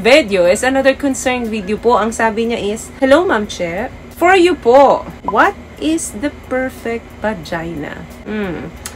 video is another concerned video po. Ang sabi niya is, hello Ma'am Che, for you po, what is the perfect vagina?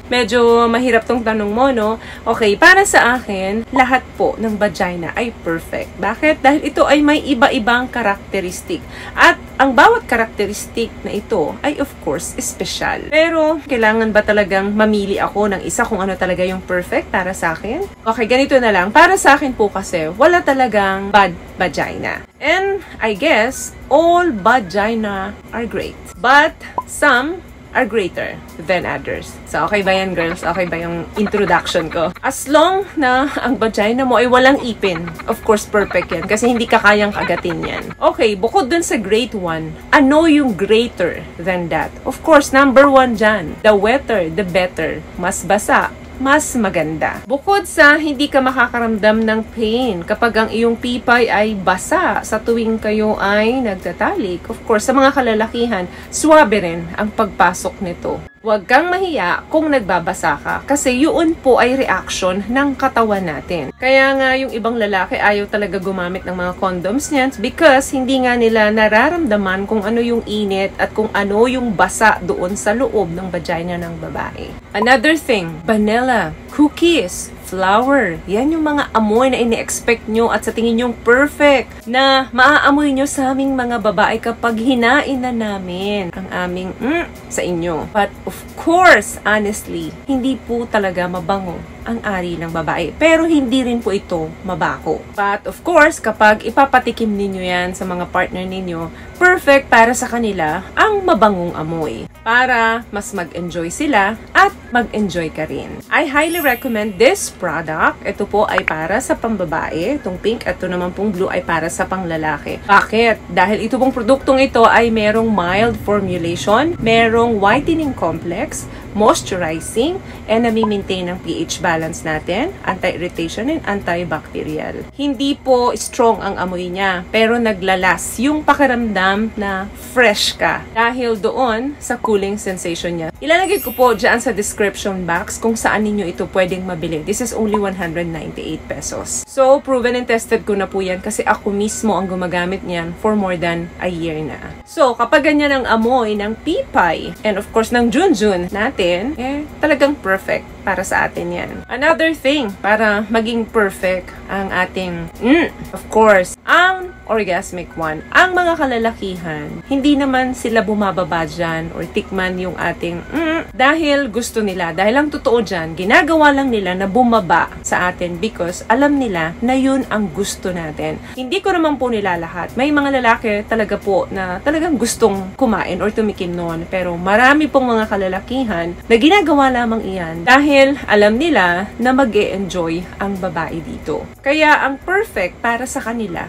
Medyo mahirap tong tanong mo, no? Okay, para sa akin, lahat po ng vagina ay perfect. Bakit? Dahil ito ay may iba-ibang karakteristik. At ang bawat karakteristik na ito ay of course special. Pero, kailangan ba talagang mamili ako ng isa kung ano talaga yung perfect para sa akin? Okay, ganito na lang. Para sa akin po kasi, wala talagang bad vagina. And I guess, all vagina are great. But, some are greater than others. So, okay ba yan, girls? Okay ba yung introduction ko? As long na ang vagina mo ay walang ipin, of course, perfect yan. Kasi hindi ka kayang kagatin yan. Okay, bukod dun sa great one, ano yung greater than that? Of course, number one dyan, the wetter, the better. Mas basa, mas maganda. Bukod sa hindi ka makakaramdam ng pain kapag ang iyong pipay ay basa sa tuwing kayo ay nagtatalik. Of course, sa mga kalalakihan, swabe rin ang pagpasok nito. Huwag kang mahiya kung nagbabasa ka kasi yun po ay reaction ng katawan natin. Kaya nga yung ibang lalaki ayaw talaga gumamit ng mga condoms niyan because hindi nga nila nararamdaman kung ano yung init at kung ano yung basa doon sa loob ng vagina ng babae. Another thing, vanilla, cookies, flower. Yan yung mga amoy na ini-expect nyo at sa tingin nyo perfect na maaamoy nyo sa aming mga babae kapag hinain na namin ang aming sa inyo. But of course, honestly, hindi po talaga mabango ang ari ng babae. Pero hindi rin po ito mabako. But of course, kapag ipapatikim ninyo yan sa mga partner ninyo, perfect para sa kanila ang mabangong amoy. Para mas mag-enjoy sila at mag-enjoy ka rin. I highly recommend this product. Ito po ay para sa pambabae. Itong pink at ito naman pong blue ay para sa panglalaki. Bakit? Dahil ito pong produktong ito ay merong mild formulation, merong whitening complex, moisturizing, and nami-maintain ang pH balance natin, anti-irritation and antibacterial. Hindi po strong ang amoy niya, pero naglalas yung pakiramdam na fresh ka dahil doon sa cooling sensation niya. Ilalagay ko po dyan sa description box kung saan ninyo ito pwedeng mabili. This is only 198 pesos. So, proven and tested ko na po yan kasi ako mismo ang gumagamit niyan for more than a year na. So, kapag ganyan ang amoy ng pipay and of course ng junjun natin, talagang perfect para sa atin yan. Another thing, para maging perfect ang ating, of course, ang orgasmic one. Ang mga kalalakihan, hindi naman sila bumababa dyan or tikman yung ating, dahil gusto nila. Dahil ang totoo dyan, ginagawa lang nila na bumaba sa atin because alam nila na yun ang gusto natin. Hindi ko naman po nila lahat. May mga lalaki talaga po na talagang gustong kumain or tumikim noon. Pero marami pong mga kalalakihan na ginagawa lamang iyan dahil alam nila na mag-e-enjoy ang babae dito. Kaya ang perfect para sa kanila,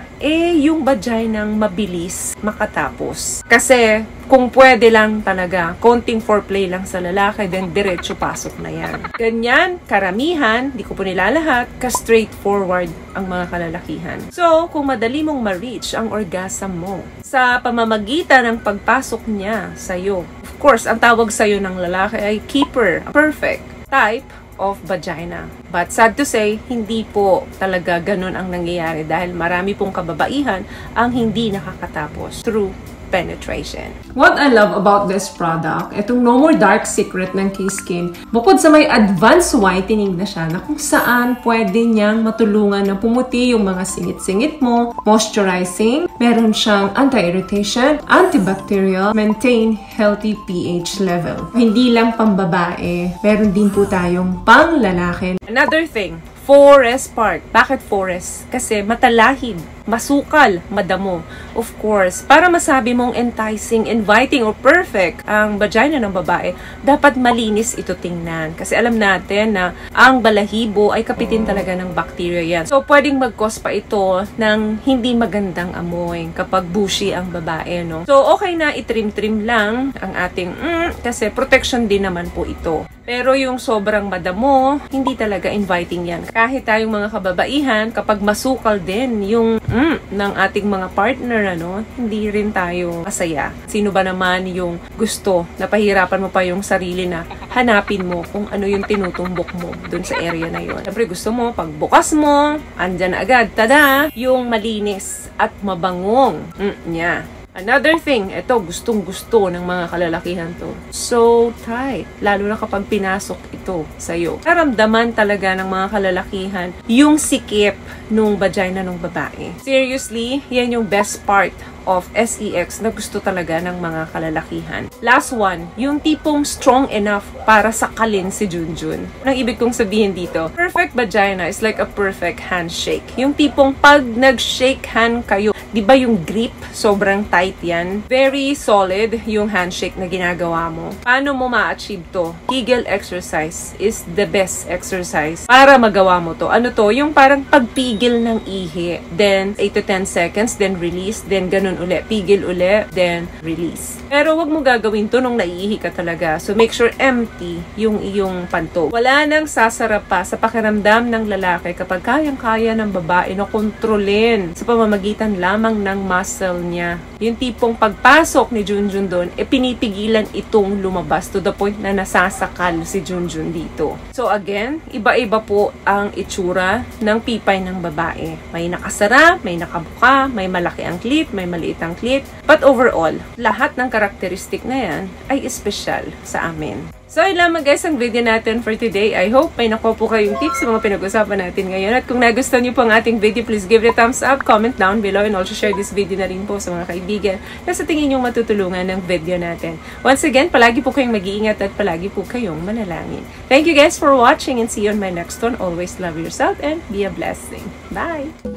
yung vaginang mabilis makatapos. Kasi kung pwede lang talaga, konting foreplay lang sa lalaki, then diretso pasok na yan. Ganyan, karamihan, di ko po nila lahat, ka-straightforward ang mga kalalakihan. So, kung madali mong ma-reach ang orgasm mo sa pamamagitan ng pagpasok niya sa'yo, of course, ang tawag sa'yo ng lalaki ay keeper, perfect type of vagina. But sad to say, hindi po talaga ganun ang nangyayari dahil marami pong kababaihan ang hindi nakakatapos through penetration. What I love about this product, itong No More Dark Secret ng K-Skin, bukod sa may advanced whitening na siya na kung saan pwede niyang matulungan na pumuti yung mga singit-singit mo, moisturizing, meron siyang anti-irritation, antibacterial, maintain healthy pH level. Hindi lang pambabae, meron din po tayong pang-lalaki. Another thing, forest part. Bakit forest? Kasi matalahib, masukal, madamo. Of course, para masabi mong enticing, inviting, or perfect ang vagina ng babae, dapat malinis ito tingnan. Kasi alam natin na ang balahibo ay kapitin talaga ng bacteria yan. So, pwedeng mag-cause pa ito ng hindi magandang amoy kapag bushy ang babae, no? So, okay na itrim-trim lang ang ating kasi protection din naman po ito. Pero yung sobrang madamo, hindi talaga inviting yan. Kahit tayong mga kababaihan, kapag masukal din yung ng ating mga partner, ano, hindi rin tayo masaya. Sino ba naman yung gusto na pahirapan mo pa yung sarili na hanapin mo kung ano yung tinutumbok mo dun sa area na yun. Siyempre gusto mo, pagbukas mo, andyan na agad, tada, yung malinis at mabangong niya. Another thing, ito, gustong-gusto ng mga kalalakihan to. So tight. Lalo na kapag pinasok ito sa'yo. Karamdaman talaga ng mga kalalakihan yung sikip nung vagina ng babae. Seriously, yan yung best part of sex na gusto talaga ng mga kalalakihan. Last one, yung tipong strong enough para sakalin si Junjun. Anong ibig kong sabihin dito? Perfect vagina is like a perfect handshake. Yung tipong pag nag-shake hand kayo, di ba yung grip, sobrang tight yan? Very solid yung handshake na ginagawa mo. Paano mo ma-achieve to? Kegel exercise is the best exercise para magawa mo to. Ano to? Yung parang pagpigil ng ihi. Then, 8 to 10 seconds, then release, then ganun uli. Pigil uli, then release. Pero wag mo gagawin to nung naiihi ka talaga. So, make sure empty yung iyong panto. Wala nang sasarap pa sa pakiramdam ng lalaki kapag kayang-kaya ng babae na kontrolin sa pamamagitan lamang ng muscle niya. Yung tipong pagpasok ni Junjun doon, pinipigilan itong lumabas to the point na nasasakal si Junjun dito. So, again, iba-iba po ang itsura ng pipay ng babae. May nakasara, may nakabuka, may malaki ang clit, may maliit ang clit. But overall, lahat ng karakteristik na yan ay espesyal sa amin. So, yun lamang guys ang video natin for today. I hope may nakuha po kayong tips sa mga pinag-usapan natin ngayon. At kung nagustuhan niyo po ang ating video, please give it a thumbs up, comment down below, and also share this video na rin po sa mga kaibigan na sa tingin nyo matutulungan ng video natin. Once again, palagi po kayong mag-iingat at palagi po kayong manalangin. Thank you guys for watching and see you on my next one. Always love yourself and be a blessing. Bye!